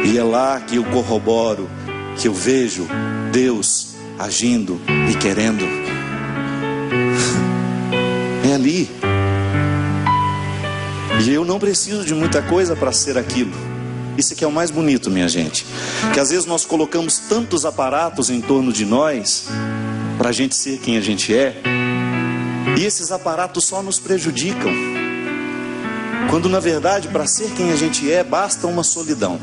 E é lá que eu corroboro, que eu vejo Deus agindo e querendo. É ali. E eu não preciso de muita coisa para ser aquilo. Isso aqui é o mais bonito, minha gente. Que às vezes nós colocamos tantos aparatos em torno de nós, para a gente ser quem a gente é, e esses aparatos só nos prejudicam. Quando na verdade, para ser quem a gente é, basta uma solidão.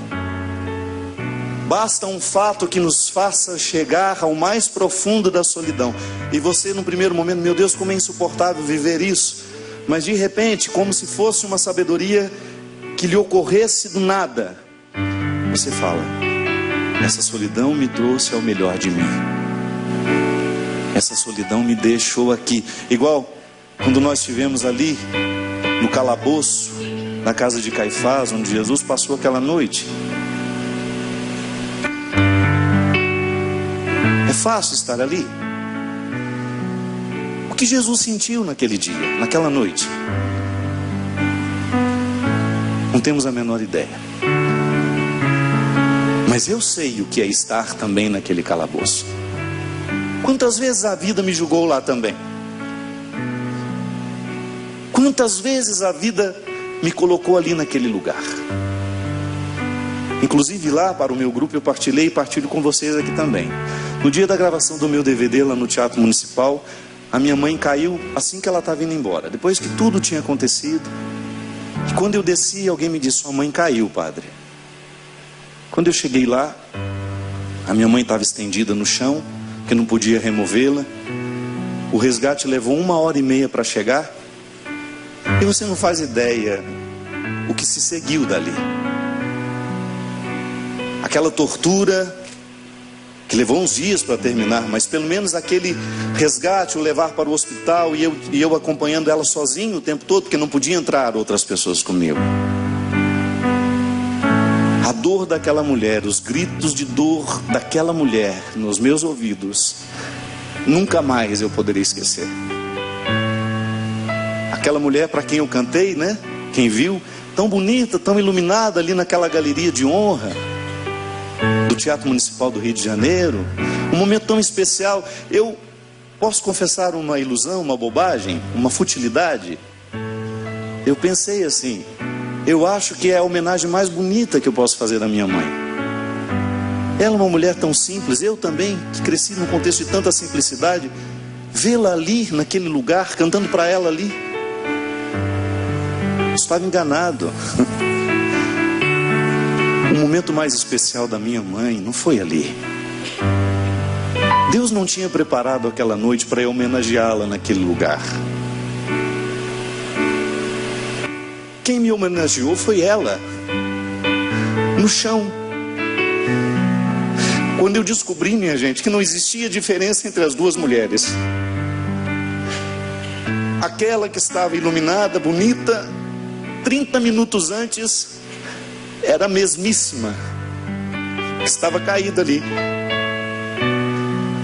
Basta um fato que nos faça chegar ao mais profundo da solidão. E você no primeiro momento, meu Deus, como é insuportável viver isso. Mas de repente, como se fosse uma sabedoria que lhe ocorresse do nada, você fala: essa solidão me trouxe ao melhor de mim. Essa solidão me deixou aqui. Igual quando nós estivemos ali no calabouço, na casa de Caifás, onde Jesus passou aquela noite. É fácil estar ali? O que Jesus sentiu naquele dia, naquela noite? Não temos a menor ideia. Mas eu sei o que é estar também naquele calabouço. Quantas vezes a vida me julgou lá também? Quantas vezes a vida me colocou ali naquele lugar? Inclusive lá para o meu grupo eu partilhei e partilho com vocês aqui também. No dia da gravação do meu DVD lá no Teatro Municipal, a minha mãe caiu assim que ela estava indo embora. Depois que tudo tinha acontecido. E quando eu desci, alguém me disse: sua mãe caiu, padre. Quando eu cheguei lá, a minha mãe estava estendida no chão, que não podia removê-la. O resgate levou 1h30 para chegar. E você não faz ideia o que se seguiu dali. Aquela tortura que levou uns dias para terminar, mas pelo menos aquele resgate, o levar para o hospital e eu acompanhando ela sozinho o tempo todo, porque não podia entrar outras pessoas comigo. A dor daquela mulher, os gritos de dor daquela mulher nos meus ouvidos, nunca mais eu poderia esquecer. Aquela mulher para quem eu cantei, né? Quem viu, tão bonita, tão iluminada ali naquela galeria de honra do Teatro Municipal do Rio de Janeiro, um momento tão especial. Eu posso confessar uma ilusão, uma bobagem, uma futilidade? Eu pensei assim: eu acho que é a homenagem mais bonita que eu posso fazer à minha mãe. Ela é uma mulher tão simples, eu também, que cresci num contexto de tanta simplicidade, vê-la ali, naquele lugar, cantando para ela ali. Eu estava enganado. O momento mais especial da minha mãe não foi ali. Deus não tinha preparado aquela noite para eu homenageá-la naquele lugar. Quem me homenageou foi ela, no chão. Quando eu descobri, minha gente, que não existia diferença entre as duas mulheres. Aquela que estava iluminada, bonita, 30 minutos antes, era a mesmíssima que estava caída ali,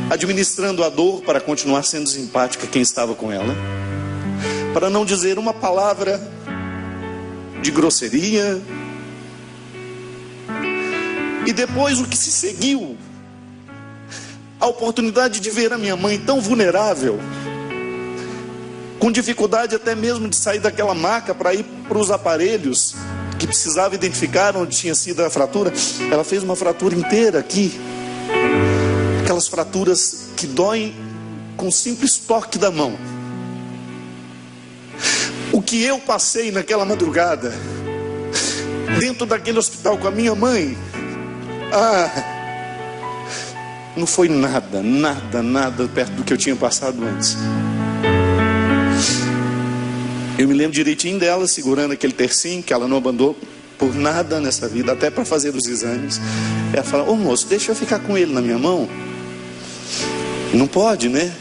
administrando a dor para continuar sendo simpática quem estava com ela, para não dizer uma palavra de grosseria. E depois o que se seguiu, a oportunidade de ver a minha mãe tão vulnerável, com dificuldade até mesmo de sair daquela maca para ir para os aparelhos que precisava identificar onde tinha sido a fratura. Ela fez uma fratura inteira aqui, aquelas fraturas que doem com um simples toque da mão. O que eu passei naquela madrugada, dentro daquele hospital com a minha mãe, não foi nada perto do que eu tinha passado antes. Eu me lembro direitinho dela segurando aquele tercinho que ela não abandonou por nada nessa vida, até para fazer os exames. Ela fala: ô moço, deixa eu ficar com ele na minha mão. Não pode, né?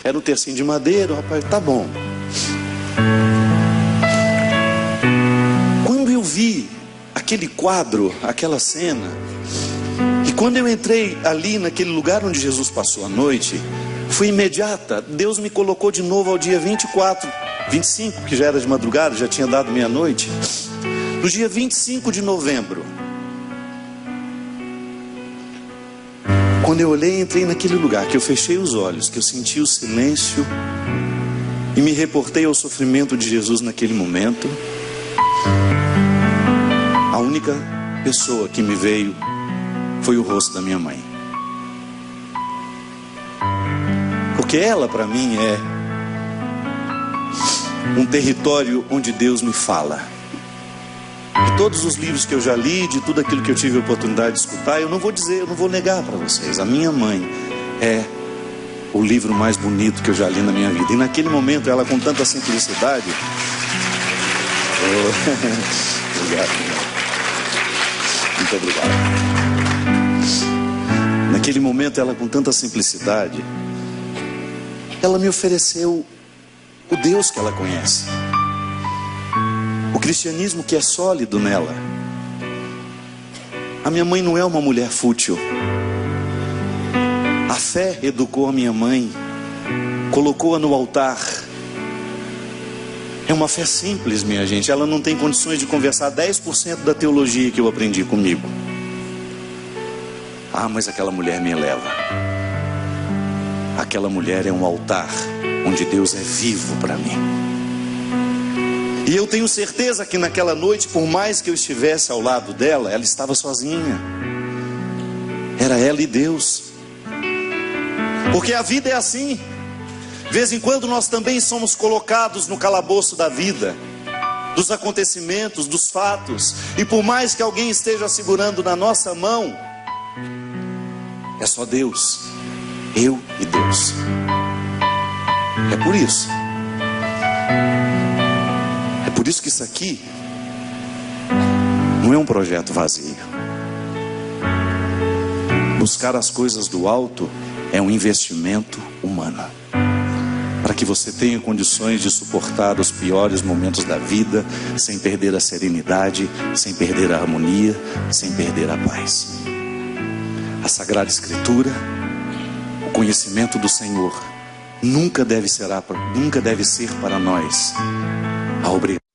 Era um tercinho de madeira. O rapaz: tá bom. Quando eu vi aquele quadro, aquela cena, e quando eu entrei ali naquele lugar onde Jesus passou a noite, foi imediata. Deus me colocou de novo ao dia 25, que já era de madrugada, já tinha dado meia-noite. No dia 25 de novembro, quando eu olhei e entrei naquele lugar, que eu fechei os olhos, que eu senti o silêncio e me reportei ao sofrimento de Jesus naquele momento, a única pessoa que me veio foi o rosto da minha mãe. Porque ela, para mim, é um território onde Deus me fala. De todos os livros que eu já li, de tudo aquilo que eu tive a oportunidade de escutar, eu não vou negar para vocês, a minha mãe é o livro mais bonito que eu já li na minha vida. E naquele momento, ela com tanta simplicidade... Obrigado. Muito obrigado. Naquele momento, ela com tanta simplicidade, ela me ofereceu o Deus que ela conhece, o cristianismo que é sólido nela. A minha mãe não é uma mulher fútil. A fé educou a minha mãe, colocou-a no altar. É uma fé simples, minha gente. Ela não tem condições de conversar 10% da teologia que eu aprendi comigo. Mas aquela mulher me eleva. Aquela mulher é um altar onde Deus é vivo para mim. E eu tenho certeza que naquela noite, por mais que eu estivesse ao lado dela, ela estava sozinha. Era ela e Deus. Porque a vida é assim. De vez em quando nós também somos colocados no calabouço da vida, dos acontecimentos, dos fatos. E por mais que alguém esteja segurando na nossa mão, é só Deus. Eu e Deus. É por isso. É por isso que isso aqui não é um projeto vazio. Buscar as coisas do alto é um investimento humano, para que você tenha condições de suportar os piores momentos da vida, sem perder a serenidade, sem perder a harmonia, sem perder a paz. A Sagrada Escritura, o conhecimento do Senhor, nunca deve ser para nós a obrigação